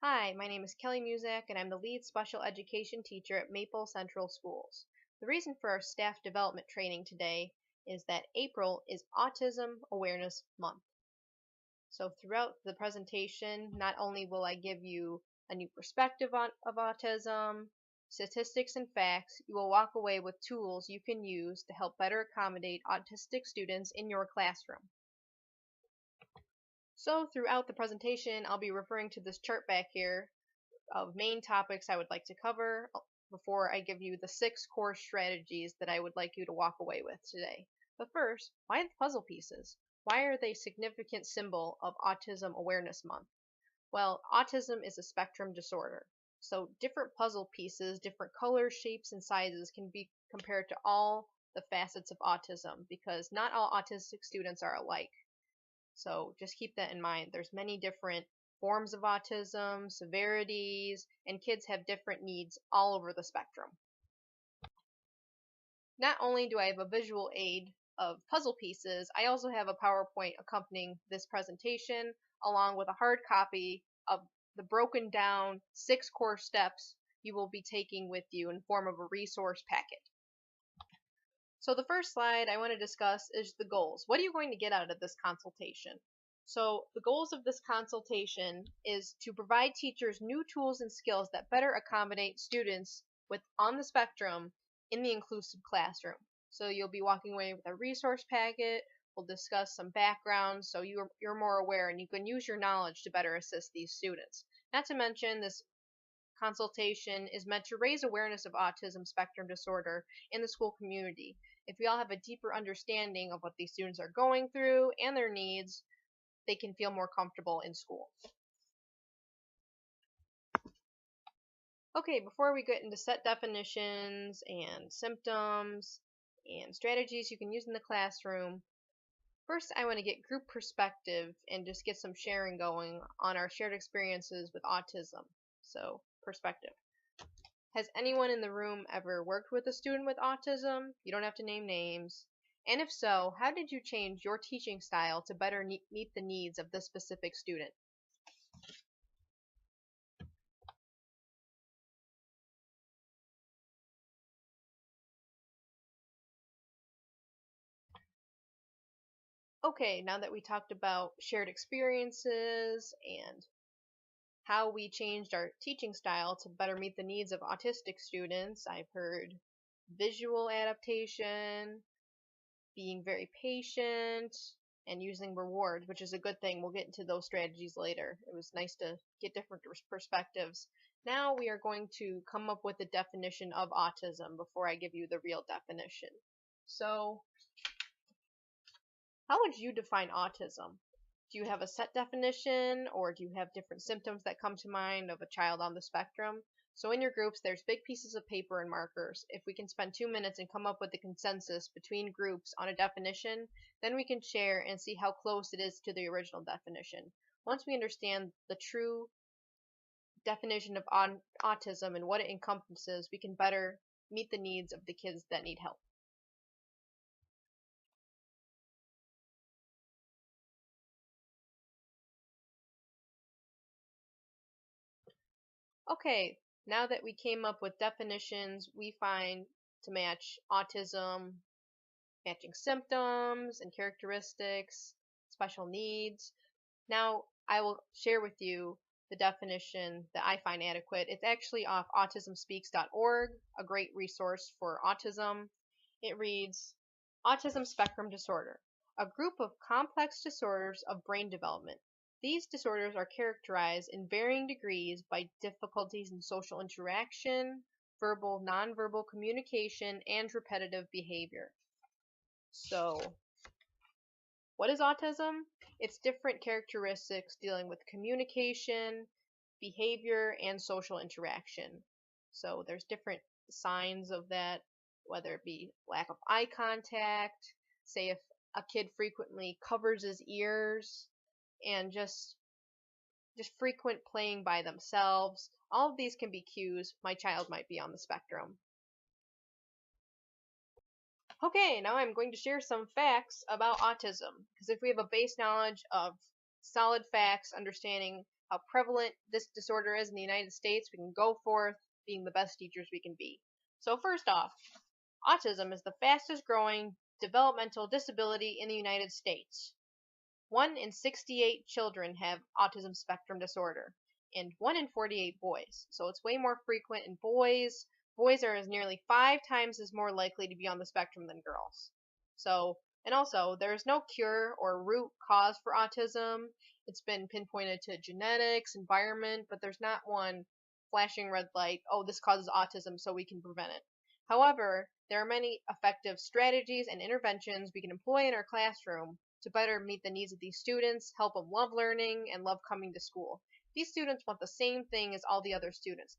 Hi, my name is Kelly Muzak, and I'm the lead special education teacher at Maple Central Schools. The reason for our staff development training today is that April is Autism Awareness Month. So, throughout the presentation, not only will I give you a new perspective of autism, statistics, and facts, you will walk away with tools you can use to help better accommodate autistic students in your classroom. So throughout the presentation, I'll be referring to this chart back here of main topics I would like to cover before I give you the 6 core strategies that I would like you to walk away with today. But first, why the puzzle pieces? Why are they a significant symbol of Autism Awareness Month? Well, autism is a spectrum disorder. So different puzzle pieces, different colors, shapes, and sizes can be compared to all the facets of autism because not all autistic students are alike. So just keep that in mind. There's many different forms of autism, severities, and kids have different needs all over the spectrum. Not only do I have a visual aid of puzzle pieces, I also have a PowerPoint accompanying this presentation along with a hard copy of the broken down 6 core steps you will be taking with you in form of a resource packet. So the first slide I want to discuss is the goals. What are you going to get out of this consultation? So the goals of this consultation is to provide teachers new tools and skills that better accommodate students on the spectrum in the inclusive classroom. So you'll be walking away with a resource packet. We'll discuss some background so you're more aware and you can use your knowledge to better assist these students. Not to mention, this consultation is meant to raise awareness of autism spectrum disorder in the school community. If we all have a deeper understanding of what these students are going through and their needs, they can feel more comfortable in school. Okay, before we get into set definitions and symptoms and strategies you can use in the classroom, first I want to get group perspective and just get some sharing going on our shared experiences with autism. So, perspective. Has anyone in the room ever worked with a student with autism? You don't have to name names. And if so, how did you change your teaching style to better meet the needs of this specific student? Okay, now that we talked about shared experiences and how we changed our teaching style to better meet the needs of autistic students, I've heard visual adaptation, being very patient, and using rewards, which is a good thing. We'll get into those strategies later. It was nice to get different perspectives. Now we are going to come up with a definition of autism before I give you the real definition. So, how would you define autism? Do you have a set definition, or do you have different symptoms that come to mind of a child on the spectrum? So in your groups, there's big pieces of paper and markers. If we can spend 2 minutes and come up with a consensus between groups on a definition, then we can share and see how close it is to the original definition. Once we understand the true definition of autism and what it encompasses, we can better meet the needs of the kids that need help. Okay, now that we came up with definitions we find to match autism, matching symptoms and characteristics, special needs, now I will share with you the definition that I find adequate. It's actually off autismspeaks.org, a great resource for autism. It reads, Autism spectrum disorder, a group of complex disorders of brain development. These disorders are characterized in varying degrees by difficulties in social interaction, verbal, nonverbal communication, and repetitive behavior. So, what is autism? It's different characteristics dealing with communication, behavior, and social interaction. So, there's different signs of that, whether it be lack of eye contact, say if a kid frequently covers his ears, and just frequent playing by themselves. All of these can be cues my child might be on the spectrum. Okay, now I'm going to share some facts about autism, because if we have a base knowledge of solid facts, understanding how prevalent this disorder is in the United States, we can go forth being the best teachers we can be. So first off, autism is the fastest growing developmental disability in the United States. 1 in 68 children have autism spectrum disorder, and 1 in 48 boys. So it's way more frequent in boys. Boys are nearly 5 times as more likely to be on the spectrum than girls. So, and also, there's no cure or root cause for autism. It's been pinpointed to genetics, environment, but there's not one flashing red light, oh, this causes autism, so we can prevent it. However, there are many effective strategies and interventions we can employ in our classroom to better meet the needs of these students, help them love learning, and love coming to school. These students want the same thing as all the other students,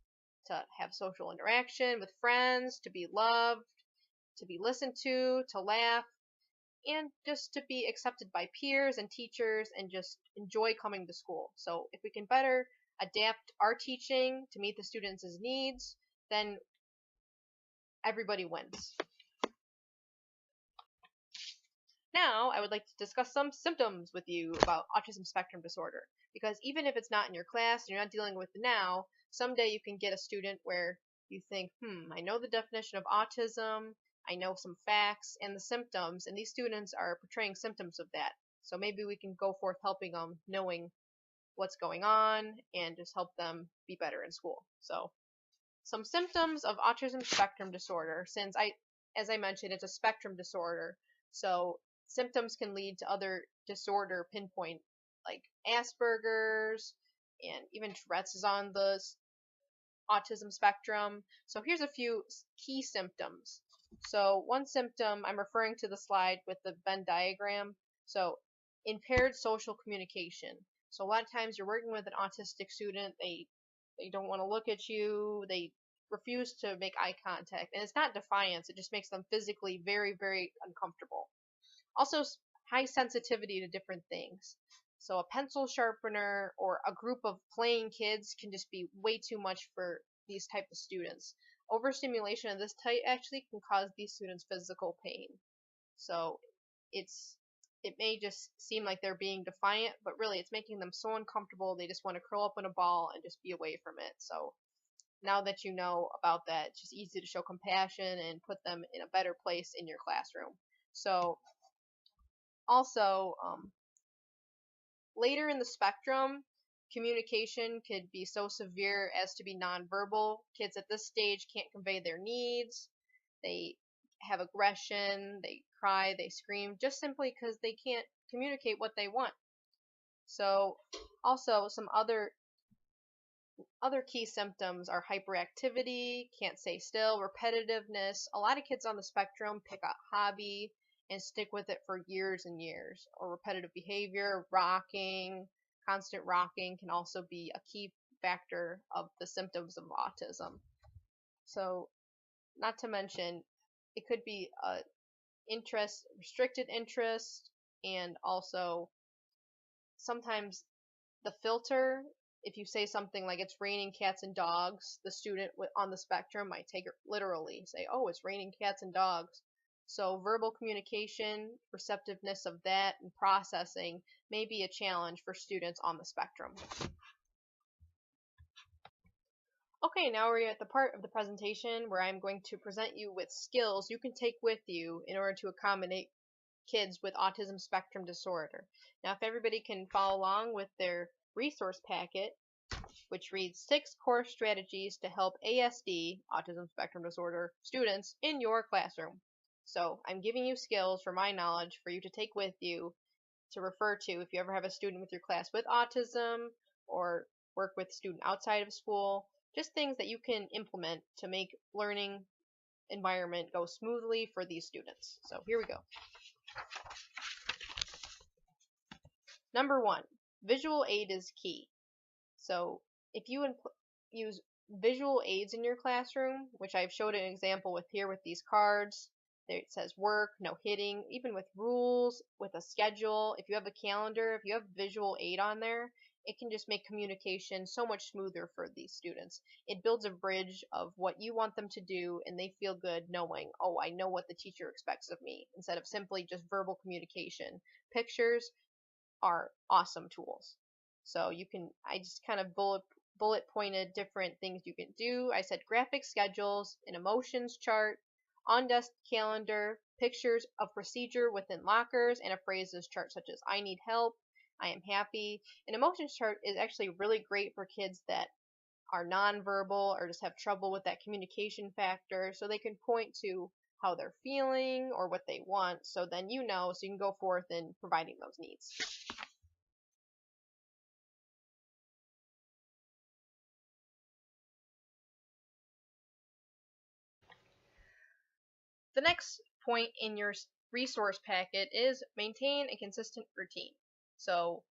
to have social interaction with friends, to be loved, to be listened to laugh, and just to be accepted by peers and teachers and just enjoy coming to school. So if we can better adapt our teaching to meet the students' needs, then everybody wins. Now, I would like to discuss some symptoms with you about autism spectrum disorder, because even if it's not in your class and you're not dealing with it now, someday you can get a student where you think, I know the definition of autism, I know some facts and the symptoms, and these students are portraying symptoms of that. So maybe we can go forth helping them, knowing what's going on, and just help them be better in school. So, some symptoms of autism spectrum disorder, since as I mentioned, it's a spectrum disorder, so symptoms can lead to other disorder pinpoint, like Asperger's, and even Tourette's is on the autism spectrum. So here's a few key symptoms. So one symptom, I'm referring to the slide with the Venn diagram. So impaired social communication. So a lot of times you're working with an autistic student, they don't want to look at you, they refuse to make eye contact, and it's not defiance, it just makes them physically very, very uncomfortable. Also, high sensitivity to different things. So a pencil sharpener or a group of playing kids can just be way too much for these type of students. Overstimulation of this type actually can cause these students physical pain. So it may just seem like they're being defiant, but really it's making them so uncomfortable they just want to curl up in a ball and just be away from it. So now that you know about that, it's just easy to show compassion and put them in a better place in your classroom. So also, later in the spectrum, communication could be so severe as to be nonverbal. Kids at this stage can't convey their needs. They have aggression, they cry, they scream, just simply because they can't communicate what they want. So, also, some other key symptoms are hyperactivity, can't stay still, repetitiveness. A lot of kids on the spectrum pick a hobby and stick with it for years and years. Or repetitive behavior, rocking, constant rocking can also be a key factor of the symptoms of autism. So, not to mention, it could be restricted interest, and also sometimes the filter, if you say something like it's raining cats and dogs, the student on the spectrum might take it literally, say, oh, it's raining cats and dogs. So verbal communication, receptiveness of that, and processing may be a challenge for students on the spectrum. Okay, now we're at the part of the presentation where I'm going to present you with skills you can take with you in order to accommodate kids with autism spectrum disorder. Now, if everybody can follow along with their resource packet, which reads 6 core strategies to help ASD, autism spectrum disorder, students in your classroom. So I'm giving you skills from my knowledge for you to take with you to refer to if you ever have a student with your class with autism or work with a student outside of school. Just things that you can implement to make learning environment go smoothly for these students. So here we go. Number 1, visual aid is key. So if you use visual aids in your classroom, which I've showed an example with here with these cards, there it says work, no hitting, even with rules, with a schedule, if you have a calendar, if you have visual aid on there, it can just make communication so much smoother for these students. It builds a bridge of what you want them to do, and they feel good knowing, oh, I know what the teacher expects of me, instead of simply just verbal communication. Pictures are awesome tools. So I just kind of bullet pointed different things you can do. I said graphic schedules, an emotions chart, on desk calendar, pictures of procedure within lockers, and a phrases chart such as I need help, I am happy. An emotions chart is actually really great for kids that are nonverbal or just have trouble with that communication factor, so they can point to how they're feeling or what they want, so then so you can go forth in providing those needs. The next point in your resource packet is maintain a consistent routine. So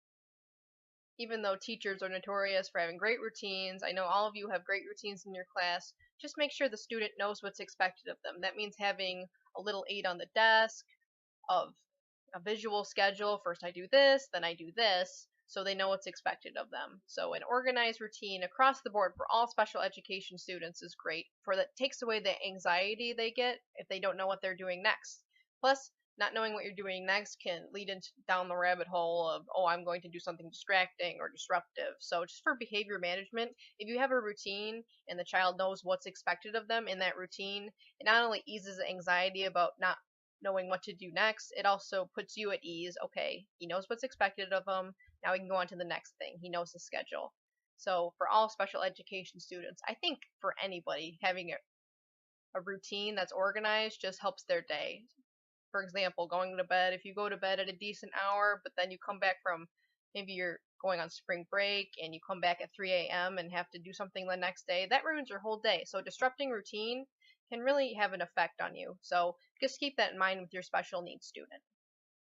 even though teachers are notorious for having great routines, I know all of you have great routines in your class. Just make sure the student knows what's expected of them. That means having a little aid on the desk of a visual schedule. First I do this, then I do this, so they know what's expected of them. So an organized routine across the board for all special education students is great, for that takes away the anxiety they get if they don't know what they're doing next. Plus, not knowing what you're doing next can lead into down the rabbit hole of, oh, I'm going to do something distracting or disruptive. So just for behavior management, if you have a routine and the child knows what's expected of them in that routine, it not only eases anxiety about not knowing what to do next, it also puts you at ease. Okay, he knows what's expected of him. Now we can go on to the next thing. He knows the schedule. So for all special education students, I think for anybody, having a routine that's organized just helps their day. For example, going to bed, if you go to bed at a decent hour, but then you come back from, maybe you're going on spring break and you come back at 3 a.m. and have to do something the next day, that ruins your whole day. So disrupting routine can really have an effect on you. So just keep that in mind with your special needs student.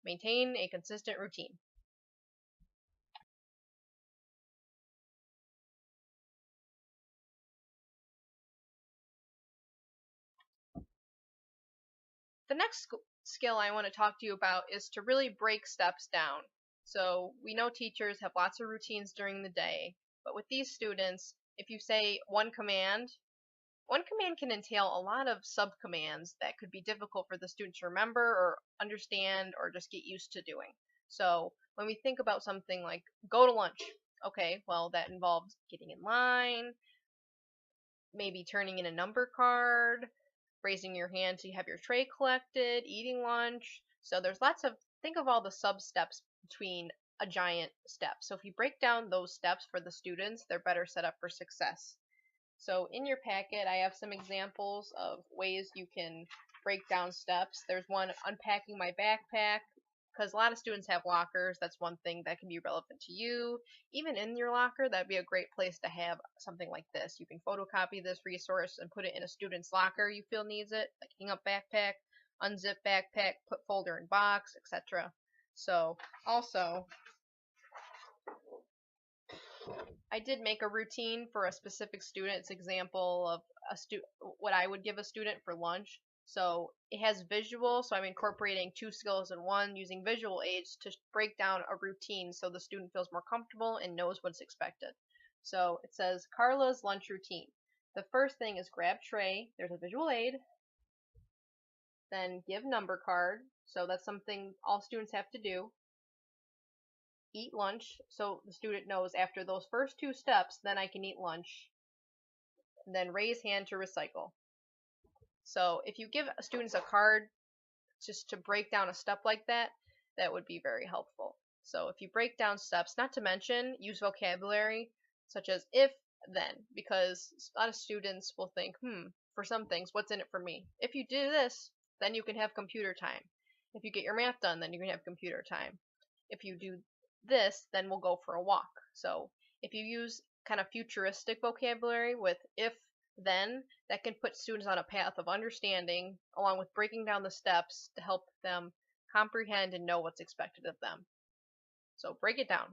Maintain a consistent routine. The next skill I want to talk to you about is to really break steps down. So we know teachers have lots of routines during the day, but with these students, if you say one command can entail a lot of subcommands that could be difficult for the student to remember or understand or just get used to doing. So when we think about something like go to lunch, okay, well, that involves getting in line, maybe turning in a number card, raising your hand to have your tray collected, eating lunch. So there's think of all the sub steps between a giant step. So if you break down those steps for the students, they're better set up for success. So in your packet, I have some examples of ways you can break down steps. There's one, unpacking my backpack, because a lot of students have lockers. That's one thing that can be relevant to you. Even in your locker, that'd be a great place to have something like this. You can photocopy this resource and put it in a student's locker you feel needs it, like hang up backpack, unzip backpack, put folder in box, etc. So also, I did make a routine for a specific student's example of what I would give a student for lunch. So it has visual, so I'm incorporating two skills in one using visual aids to break down a routine so the student feels more comfortable and knows what's expected. So it says Carla's lunch routine. The first thing is grab tray, there's a visual aid, then give number card, so that's something all students have to do. Eat lunch, so the student knows after those first two steps, then I can eat lunch. And then raise hand to recycle. So if you give students a card just to break down a step like that, that would be very helpful. So if you break down steps, not to mention use vocabulary such as if, then, because a lot of students will think, for some things, what's in it for me? If you do this, then you can have computer time. If you get your math done, then you can have computer time. If you do this, then we'll go for a walk. So if you use kind of futuristic vocabulary with if, then, that can put students on a path of understanding along with breaking down the steps to help them comprehend and know what's expected of them. So break it down.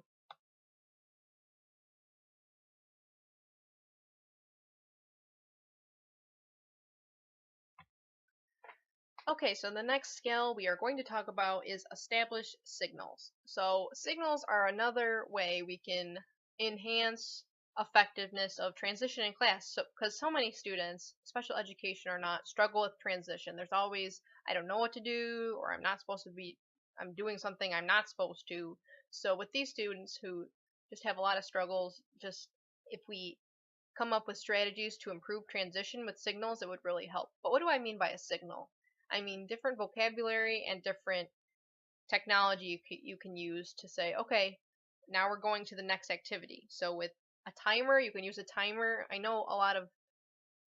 Okay, so the next skill we are going to talk about is establish signals. So signals are another way we can enhance effectiveness of transition in class. So because so many students, special education or not, struggle with transition. There's always, I don't know what to do, or I'm doing something I'm not supposed to. So with these students who just have a lot of struggles. Just if we come up with strategies to improve transition with signals, it would really help. But what do I mean by a signal? I mean different vocabulary and different technology you can use to say, okay, now we're going to the next activity. So with a timer, you can use a timer. I know a lot of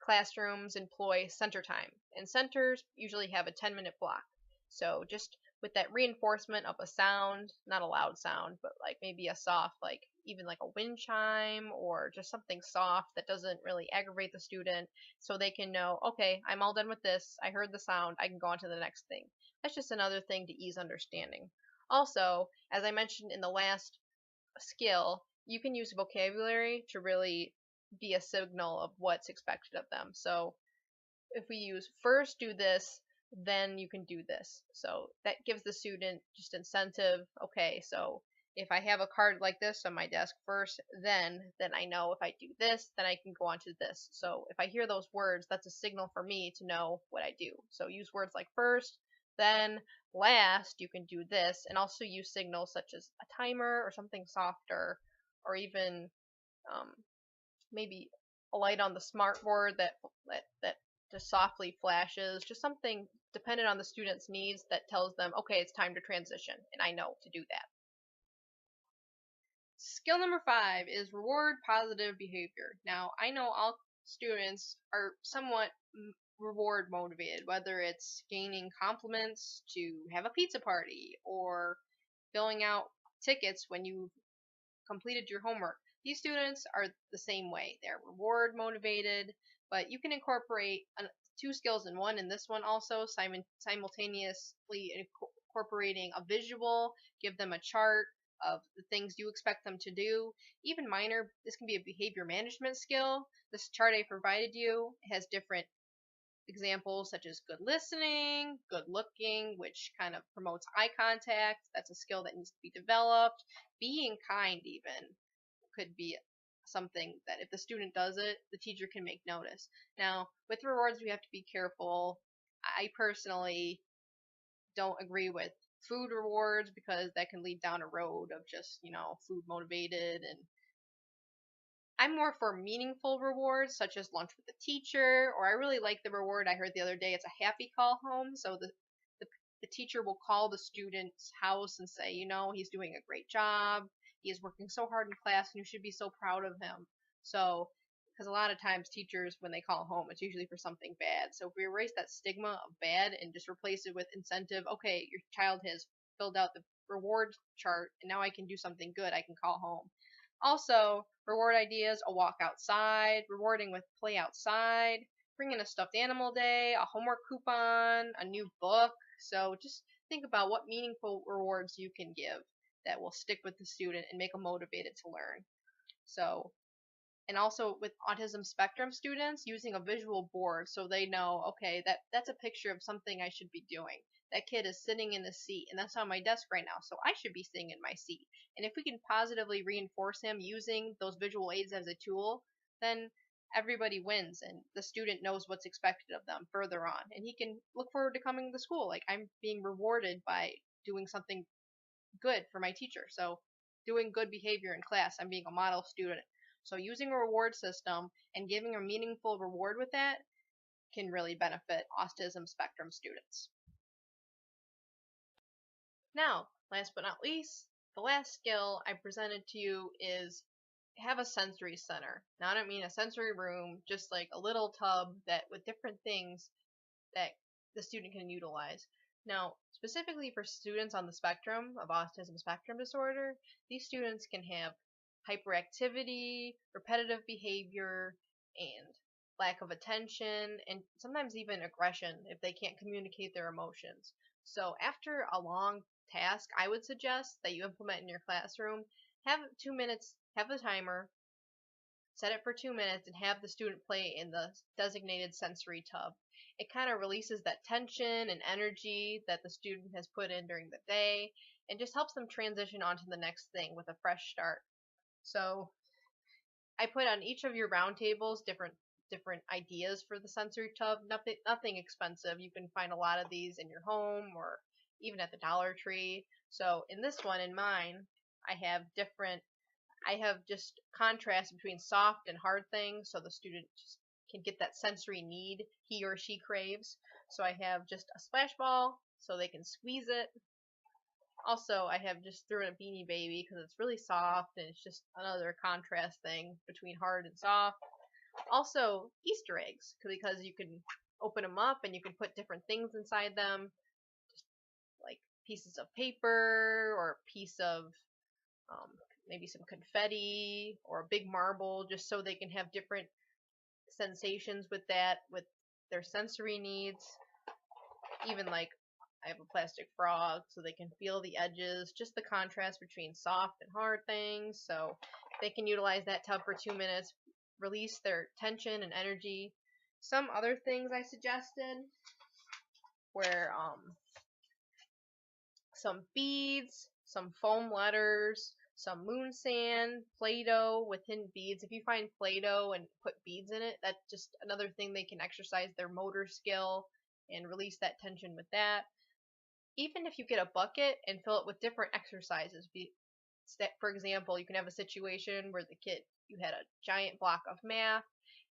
classrooms employ center time, and centers usually have a 10-minute block. So just with that reinforcement of a sound, not a loud sound, but like maybe a soft, like even like a wind chime or just something soft that doesn't really aggravate the student, so they can know, okay, I'm all done with this. I heard the sound. I can go on to the next thing. That's just another thing to ease understanding. Also, as I mentioned in the last skill, you can use vocabulary to really be a signal of what's expected of them. So if we use first do this, then you can do this. So that gives the student just incentive. Okay, so if I have a card like this on my desk first, then I know if I do this, then I can go on to this. So if I hear those words, that's a signal for me to know what I do. So use words like first, then, last, you can do this, and also use signals such as a timer or something softer, or even maybe a light on the smart board that just softly flashes, just something dependent on the student's needs that tells them, okay, it's time to transition, and I know to do that. Skill number 5 is reward positive behavior. Now, I know all students are somewhat reward motivated, whether it's gaining compliments to have a pizza party or filling out tickets when you completed your homework. These students are the same way. They're reward motivated, but you can incorporate two skills in one, and this one also simultaneously incorporating a visual, give them a chart of the things you expect them to do. Even minor, this can be a behavior management skill. This chart I provided you has different examples such as good listening, good looking, which kind of promotes eye contact. That's a skill that needs to be developed. Being kind, even, could be something that if the student does it, the teacher can make notice. Now, with rewards, we have to be careful. I personally don't agree with food rewards because that can lead down a road of just, food motivated, and I'm more for meaningful rewards, such as lunch with the teacher, or I really like the reward I heard the other day. It's a happy call home. So the teacher will call the student's house and say, he's doing a great job. He is working so hard in class, and you should be so proud of him. So, because a lot of times teachers, when they call home, it's usually for something bad. So if we erase that stigma of bad and just replace it with incentive, okay, your child has filled out the reward chart, and now I can do something good. I can call home. Also, reward ideas, a walk outside, rewarding with play outside, bring in a stuffed animal day, a homework coupon, a new book. So just think about what meaningful rewards you can give that will stick with the student and make them motivated to learn. So, and also with autism spectrum students, using a visual board so they know, okay, that's a picture of something I should be doing. That kid is sitting in the seat, and that's on my desk right now, so I should be sitting in my seat. And if we can positively reinforce him using those visual aids as a tool, then everybody wins, and the student knows what's expected of them further on, and he can look forward to coming to school. Like, I'm being rewarded by doing something good for my teacher. So doing good behavior in class, I'm being a model student. So using a reward system and giving a meaningful reward with that can really benefit autism spectrum students. Now, last but not least, the last skill I presented to you is have a sensory center. Now, I don't mean a sensory room, just like a little tub that with different things that the student can utilize. Now, specifically for students on the spectrum of autism spectrum disorder, these students can have hyperactivity, repetitive behavior, and lack of attention, and sometimes even aggression if they can't communicate their emotions. So after a long task, I would suggest that you implement in your classroom, have 2 minutes, have the timer, set it for 2 minutes, and have the student play in the designated sensory tub. It kind of releases that tension and energy that the student has put in during the day, and just helps them transition onto the next thing with a fresh start. So I put on each of your round tables different ideas for the sensory tub. Nothing expensive. You can find a lot of these in your home or even at the Dollar Tree. So in this one, in mine, I have different I have just contrast between soft and hard things so the student just can get that sensory need he or she craves. So I have just a splash ball so they can squeeze it. Also, I have just threw in a Beanie Baby because it's really soft and it's just another contrast thing between hard and soft. Also, Easter eggs because you can open them up and you can put different things inside them, like pieces of paper or a piece of um, maybe some confetti or a big marble, just so they can have different sensations with that, with their sensory needs. Even like I have a plastic frog so they can feel the edges, just the contrast between soft and hard things. So they can utilize that tub for 2 minutes, release their tension and energy. Some other things I suggested were some beads, some foam letters, some moon sand, Play-Doh with hidden beads. If you find Play-Doh and put beads in it, that's just another thing they can exercise their motor skill and release that tension with that. Even if you get a bucket and fill it with different exercises, for example, you can have a situation where you had a giant block of math,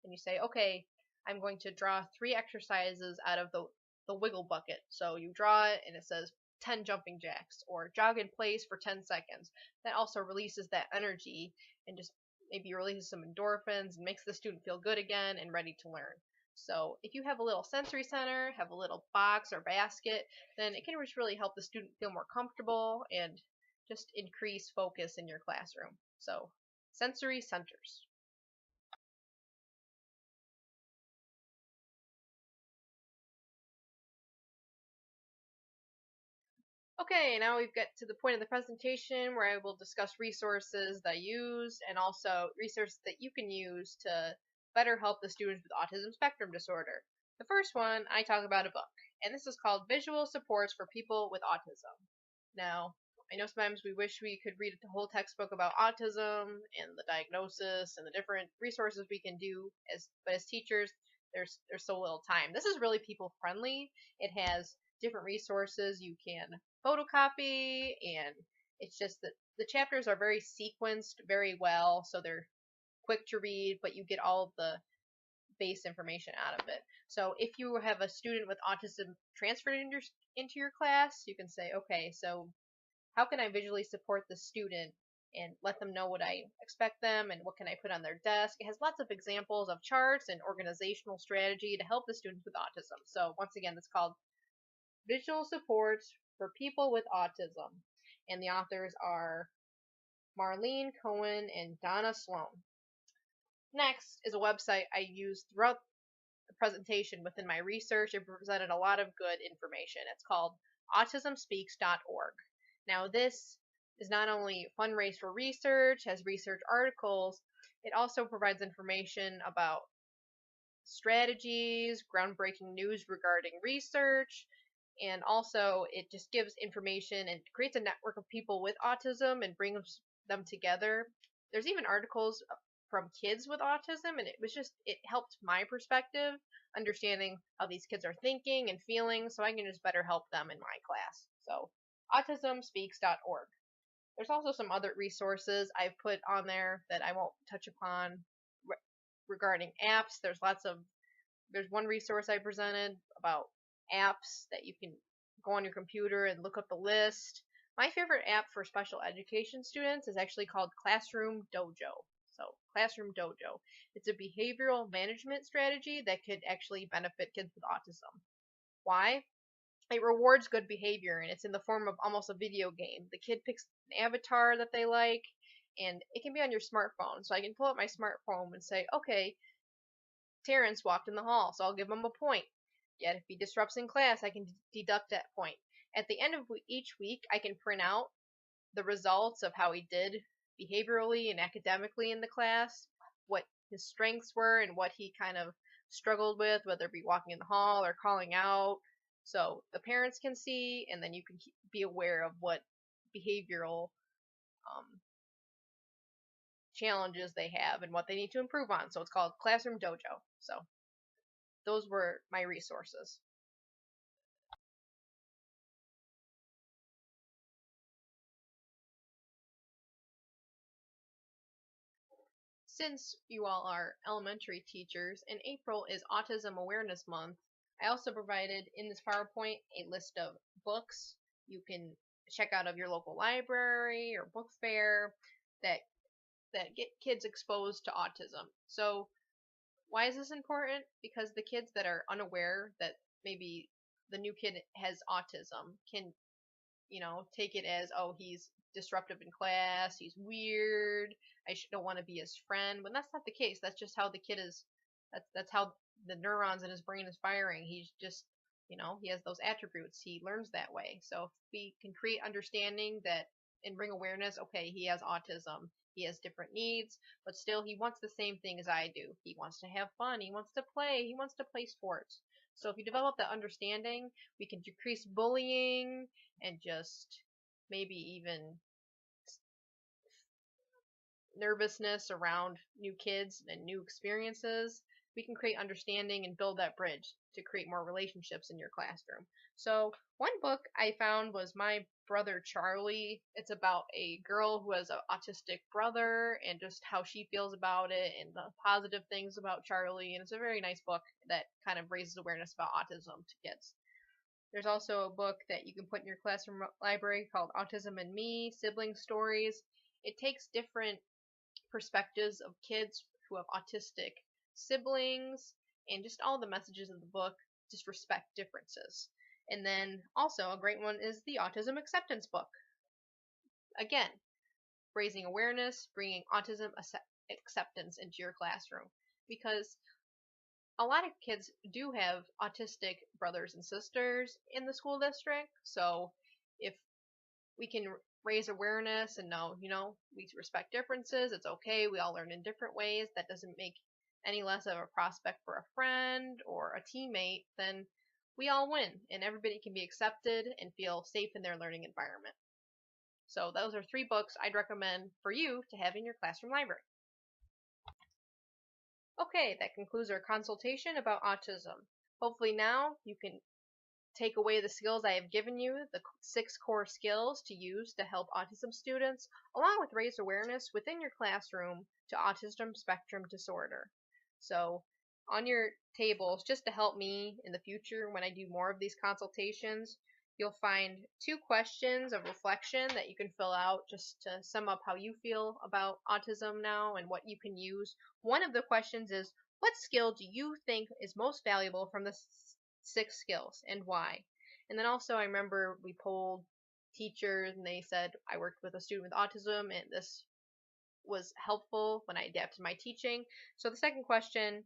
and you say, okay, I'm going to draw 3 exercises out of the wiggle bucket. So you draw it, and it says 10 jumping jacks, or jog in place for 10 seconds. That also releases that energy and just maybe releases some endorphins and makes the student feel good again and ready to learn. So if you have a little sensory center, have a little box or basket, then it can just really help the student feel more comfortable and just increase focus in your classroom. So sensory centers. Okay, now we've got to the point of the presentation where I will discuss resources that I use and also resources that you can use to better help the students with autism spectrum disorder. The first one, I talk about a book, and this is called Visual Supports for People with Autism. Now, I know sometimes we wish we could read a whole textbook about autism and the diagnosis and the different resources we can do, but as teachers, there's so little time. This is really people friendly. It has different resources you can photocopy, and it's just that the chapters are very sequenced very well, so they're quick to read, but you get all of the base information out of it. So if you have a student with autism transferred into your class, you can say, okay, so how can I visually support the student and let them know what I expect them and what can I put on their desk. It has lots of examples of charts and organizational strategy to help the students with autism. So once again, it's called Visual Supports for People with Autism. And the authors are Marlene Cohen and Donna Sloan. Next is a website I used throughout the presentation within my research. It presented a lot of good information. It's called autismspeaks.org. Now, this is not only fundraise for research, has research articles, it also provides information about strategies, groundbreaking news regarding research, and also it just gives information and creates a network of people with autism and brings them together. There's even articles from kids with autism, and it helped my perspective, understanding how these kids are thinking and feeling, so I can just better help them in my class. So, autismspeaks.org. There's also some other resources I've put on there that I won't touch upon regarding apps. There's one resource I presented about apps that you can go on your computer and look up the list. My favorite app for special education students is actually called Classroom Dojo. So, Classroom Dojo. It's a behavioral management strategy that could actually benefit kids with autism. Why? It rewards good behavior, and it's in the form of almost a video game. The kid picks an avatar that they like, and it can be on your smartphone. So I can pull up my smartphone and say, okay, Terrence walked in the hall, so I'll give him a point. Yet if he disrupts in class, I can deduct that point. At the end of each week, I can print out the results of how he did behaviorally and academically in the class, what his strengths were and what he kind of struggled with, whether it be walking in the hall or calling out. So the parents can see, and then you can be aware of what behavioral challenges they have and what they need to improve on. So it's called Classroom Dojo. So those were my resources. Since you all are elementary teachers, and April is Autism Awareness Month, I also provided in this PowerPoint a list of books you can check out of your local library or book fair that get kids exposed to autism. So why is this important? Because the kids that are unaware that maybe the new kid has autism can, take it as, oh, he's disruptive in class, he's weird, don't want to be his friend. When that's not the case. That's just how the kid is. That's how the neurons in his brain is firing. He's just, he has those attributes. He learns that way. So if we can create understanding that and bring awareness, okay, he has autism. He has different needs, but still he wants the same thing as I do. He wants to have fun. He wants to play. He wants to play sports. So if you develop that understanding, we can decrease bullying and just maybe even nervousness around new kids and new experiences. We can create understanding and build that bridge to create more relationships in your classroom. So one book I found was My Brother Charlie. It's about a girl who has an autistic brother and just how she feels about it and the positive things about Charlie. And it's a very nice book that kind of raises awareness about autism to kids. There's also a book that you can put in your classroom library called Autism and Me, Sibling Stories. It takes different perspectives of kids who have autistic siblings and just all the messages of the book just respect differences. And then also a great one is the Autism Acceptance book. Again, raising awareness, bringing autism acceptance into your classroom, because a lot of kids do have autistic brothers and sisters in the school district. So if we can raise awareness and know, we respect differences, it's okay, we all learn in different ways, that doesn't make any less of a prospect for a friend or a teammate, then we all win and everybody can be accepted and feel safe in their learning environment. So those are 3 books I'd recommend for you to have in your classroom library. Okay, that concludes our consultation about autism. Hopefully now you can take away the skills I have given you, the 6 core skills to use to help autism students, along with raise awareness within your classroom to autism spectrum disorder. So on your tables, just to help me in the future when I do more of these consultations, you'll find 2 questions of reflection that you can fill out just to sum up how you feel about autism now and what you can use. One of the questions is, what skill do you think is most valuable from the 6 skills and why? And then also I remember we polled teachers and they said I worked with a student with autism and this was helpful when I adapted my teaching. So the second question,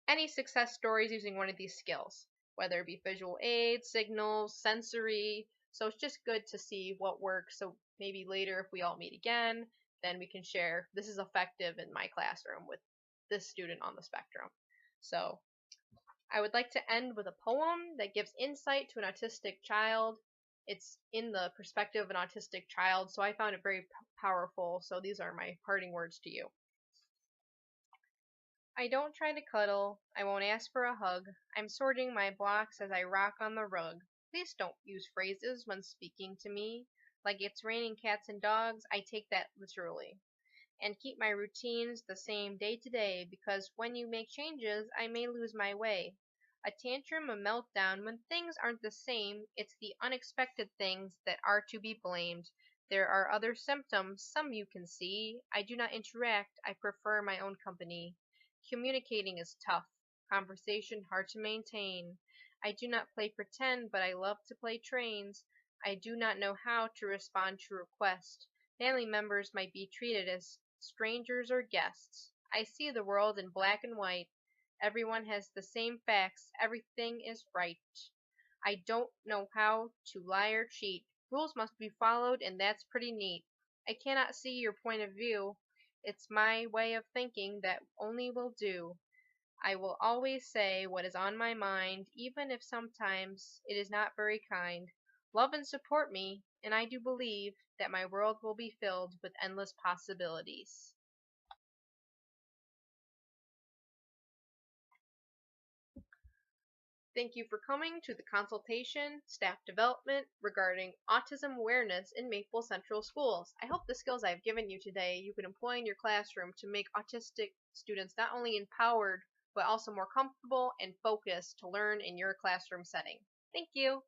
any success stories using one of these skills, whether it be visual aids, signals, sensory. So it's just good to see what works. So maybe later if we all meet again, then we can share this is effective in my classroom with this student on the spectrum. So I would like to end with a poem that gives insight to an autistic child. It's in the perspective of an autistic child, so I found it very powerful. So these are my parting words to you. I don't try to cuddle. I won't ask for a hug. I'm sorting my blocks as I rock on the rug. Please don't use phrases when speaking to me. Like it's raining cats and dogs, I take that literally. And keep my routines the same day to day, because when you make changes, I may lose my way. A tantrum, a meltdown, when things aren't the same, it's the unexpected things that are to be blamed. There are other symptoms, some you can see. I do not interact, I prefer my own company. Communicating is tough, conversation hard to maintain. I do not play pretend, but I love to play trains. I do not know how to respond to requests. Family members might be treated as strangers or guests. I see the world in black and white. Everyone has the same facts. Everything is right. I don't know how to lie or cheat. Rules must be followed, and that's pretty neat. I cannot see your point of view. It's my way of thinking that only will do. I will always say what is on my mind, even if sometimes it is not very kind. Love and support me, and I do believe that my world will be filled with endless possibilities. Thank you for coming to the consultation staff development regarding autism awareness in Maple Central Schools. I hope the skills I've given you today you can employ in your classroom to make autistic students not only empowered but also more comfortable and focused to learn in your classroom setting. Thank you.